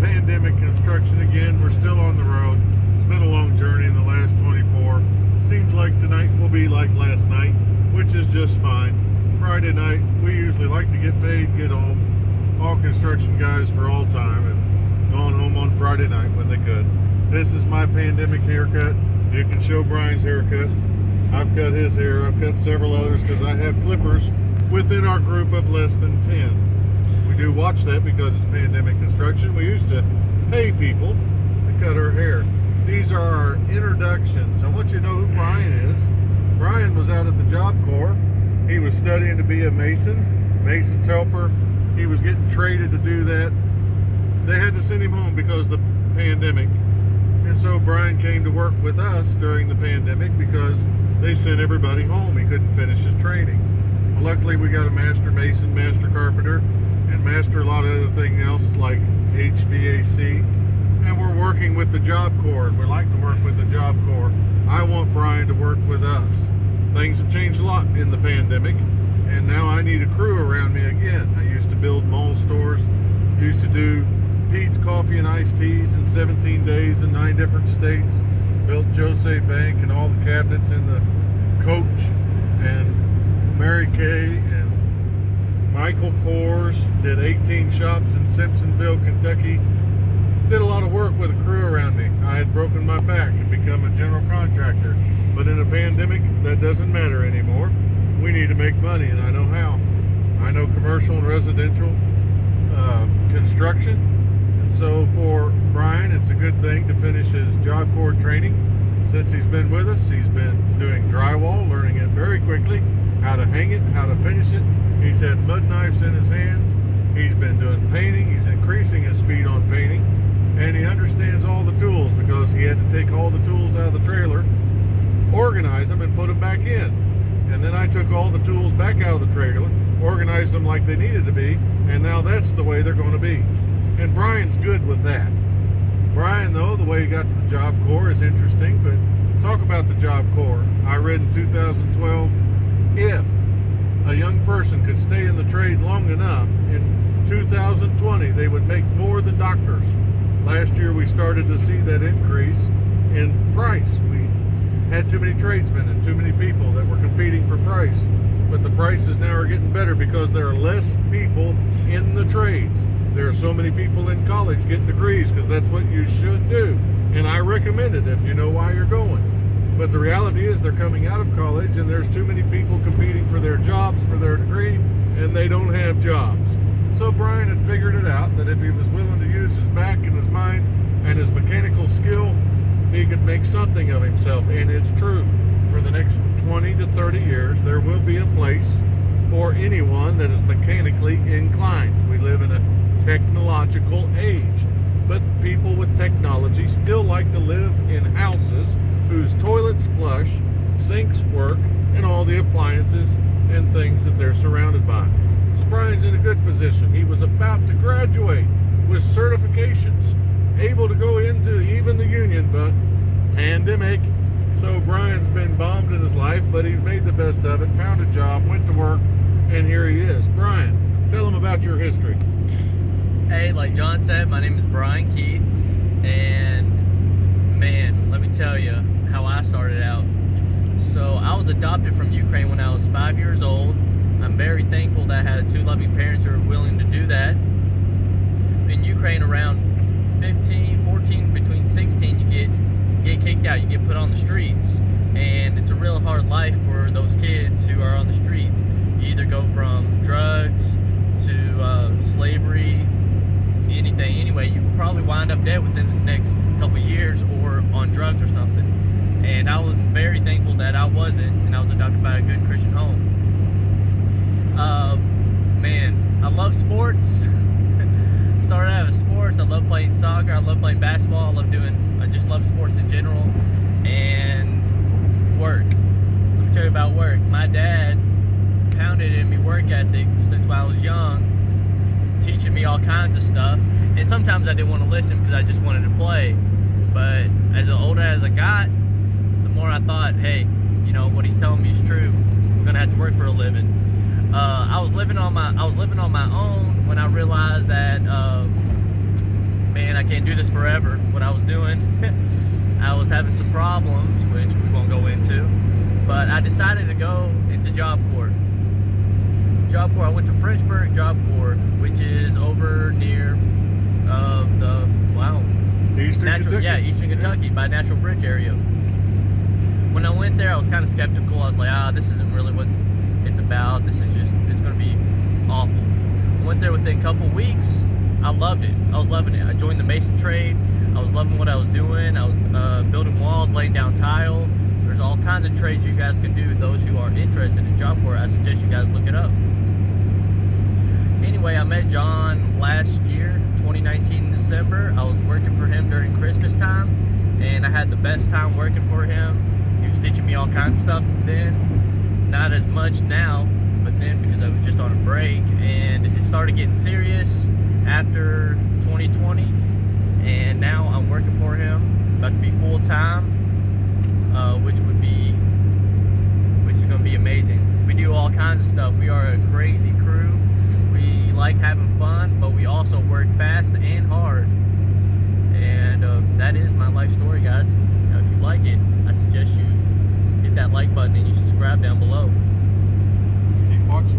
pandemic construction again. We're still on the road. It's been a long journey in the last 24. Seems like tonight will be like last night, which is just fine. Friday night, we usually like to get paid, get home. All construction guys for all time have gone home on Friday night when they could. This is my pandemic haircut. You can show Brian's haircut. I've cut his hair. I've cut several others because I have clippers within our group of less than 10. We do watch that because it's pandemic construction. We used to pay people to cut our hair. These are our introductions. I want you to know who Brian is. Brian was out at the Job Corps. He was studying to be a mason, mason's helper. He was getting traded to do that. They had to send him home because of the pandemic. And so Brian came to work with us during the pandemic because they sent everybody home. He couldn't finish his training. Well, luckily we got a master mason, master carpenter, and master a lot of other things else like HVAC. And we're working with the Job Corps, and we like to work with the Job Corps. I want Brian to work with us. Things have changed a lot in the pandemic, and now I need a crew around me again. I used to build mall stores, used to do Pete's Coffee and Iced Teas in 17 days in 9 different states, built Jose Bank and all the cabinets in the Coach and Mary Kay and Michael Kors, did 18 shops in Simpsonville, Kentucky. Did a lot of work with a crew around me. I had broken my back and become a general contractor. But in a pandemic, that doesn't matter anymore. We need to make money, and I know how. I know commercial and residential construction. And so for Brian, it's a good thing to finish his Job Corps training. Since he's been with us, he's been doing drywall, learning it very quickly, how to hang it, how to finish it. He's had mud knives in his hands. He's been doing painting. He's increasing his speed on painting. And he understands all the tools because he had to take all the tools out of the trailer, organize them, and put them back in. And then I took all the tools back out of the trailer, organized them like they needed to be, and now that's the way they're going to be. And Brian's good with that. Brian, though, the way he got to the Job Corps is interesting, but talk about the Job Corps. I read in 2012, if a young person could stay in the trade long enough, in 2020 they would make more than doctors. Last year we started to see that increase in price. We had too many tradesmen and too many people that were competing for price. But the prices now are getting better because there are less people in the trades. There are so many people in college getting degrees because that's what you should do. And I recommend it if you know why you're going. But the reality is they're coming out of college and there's too many people competing for their jobs, for their degree, and they don't have jobs. So Brian had figured it out that if he was willing to use his back and his mind and his mechanical skill, he could make something of himself. And it's true. For the next 20 to 30 years, there will be a place for anyone that is mechanically inclined. We live in a technological age, but people with technology still like to live in houses whose toilets flush, sinks work, and all the appliances and things that they're surrounded by. So Brian's in a good position. He was about to graduate with certifications, able to go into even the union, but pandemic. So Brian's been bombed in his life, but he's made the best of it, found a job, went to work, and here he is. Brian, tell him about your history. Hey, like John said, my name is Brian Keith, and man, let me tell you how I started out. So I was adopted from Ukraine when I was 5 years old. I'm very thankful that I had 2 loving parents who were willing to do that. In Ukraine, around 15, 14, between 16, you get kicked out, you get put on the streets, and it's a real hard life for those kids who are on the streets. You either go from drugs to slavery, anything. Anyway, you probably wind up dead within the next couple of years or on drugs or something. And I was very thankful that I wasn't, and I was adopted by a good Christian home. Man, I love sports. Started out with sports. I love playing soccer. I love playing basketball. I just love sports in general. And work. Let me tell you about work. My dad pounded in me work ethic since when I was young, teaching me all kinds of stuff. And sometimes I didn't want to listen because I just wanted to play. But as older as I got, the more I thought, hey, you know, what he's telling me is true. We're gonna have to work for a living. I was living on my own when I realized that, man, I can't do this forever. What I was doing, I was having some problems, which we won't go into, but I decided to go into Job Corps. Job Corps, I went to Frenchburg Job Corps, which is over near Eastern Kentucky. Yeah, Eastern Kentucky, by Natural Bridge area. When I went there, I was kind of skeptical. I was like, this isn't really what it's about. It's going to be awful. I went there within a couple weeks. I loved it. I was loving it. I joined the mason trade. I was loving what I was doing. I was building walls, laying down tile. There's all kinds of trades you guys can do. Those who are interested in Job Corps, I suggest you guys look it up. Anyway, I met John last year, 2019 in December. I was working for him during Christmas time, and I had the best time working for him. He was teaching me all kinds of stuff then. Not as much now, but then because I was just on a break, and it started getting serious after 2020, and now I'm working for him, about to be full-time, which is going to be amazing. We do all kinds of stuff. We are a crazy crew. We like having fun, but we also work fast and hard. And that is my life story, guys. Now, if you like it, I suggest you hit that like button and you subscribe down below. Keep watching.